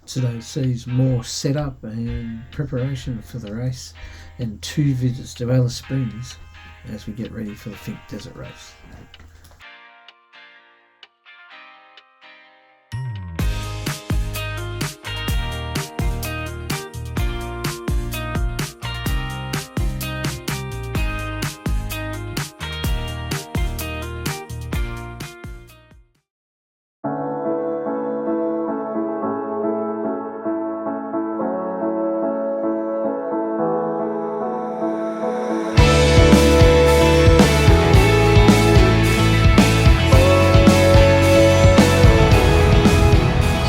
Today sees more setup and preparation for the race and 2 visits to Alice Springs as we get ready for the Finke Desert Race.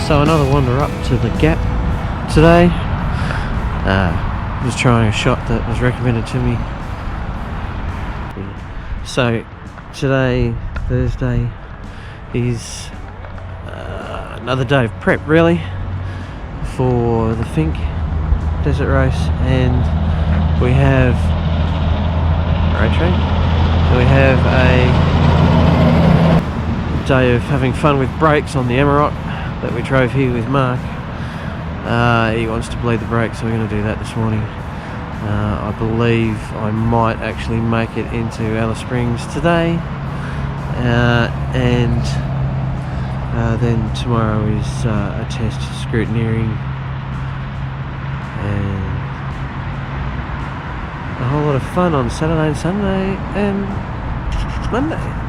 So another wander up to the gap today. Was trying a shot that was recommended to me. So today, Thursday, is another day of prep really for the Finke Desert Race, and we have we have a day of having fun with brakes on the Amarok that we drove here with Mark. He wants to bleed the brakes, so we're going to do that this morning. I believe I might actually make it into Alice Springs today, and then tomorrow is a test scrutineering and a whole lot of fun on Saturday and Sunday and Monday.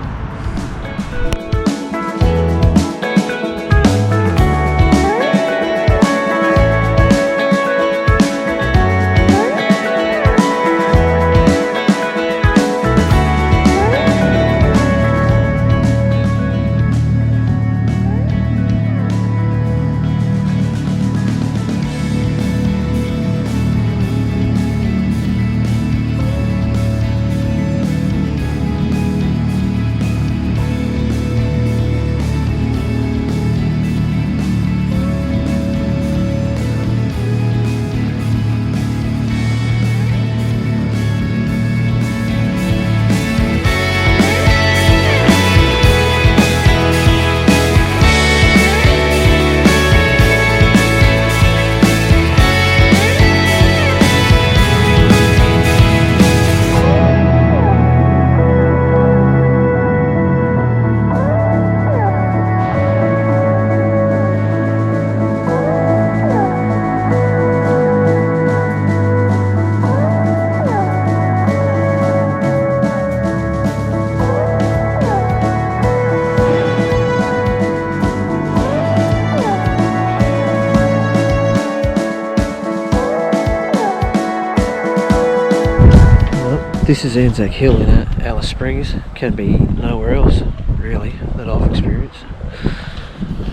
This is Anzac Hill in Alice Springs. Can be nowhere else really that I've experienced.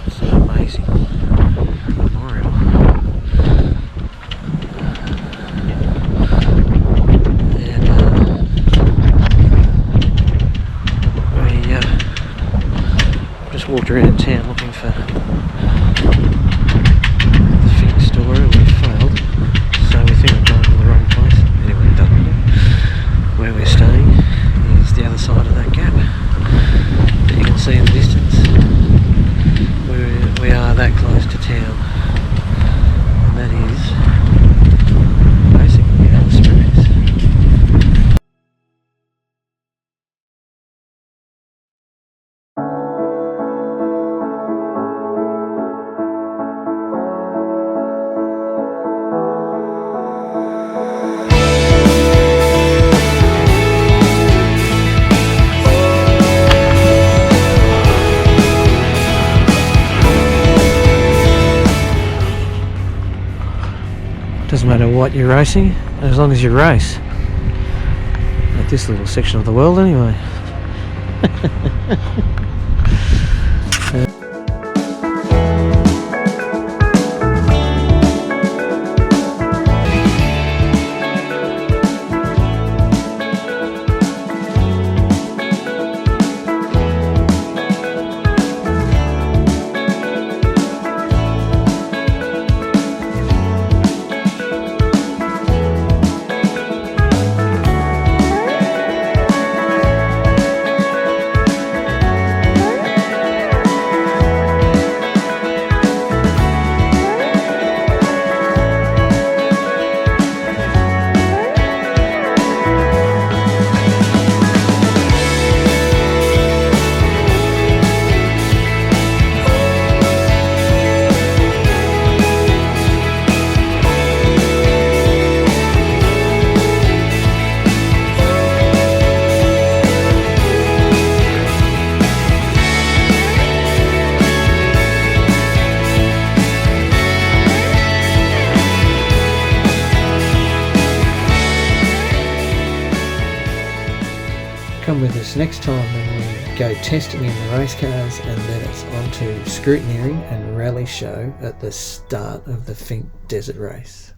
It's an amazing memorial. And we just walked around town looking for the Finke store and we failed. So we think we've gone to the wrong place. Anyway, it doesn't matter. Where we're staying is the other side of that gap that you can see in the distance. We are that close to town, and that is basically Alice Springs. Doesn't matter what you're racing, as long as you race. At this little section of the world anyway. Come with us next time when we go testing in the race cars and let us onto scrutineering and rally show at the start of the Finke Desert Race.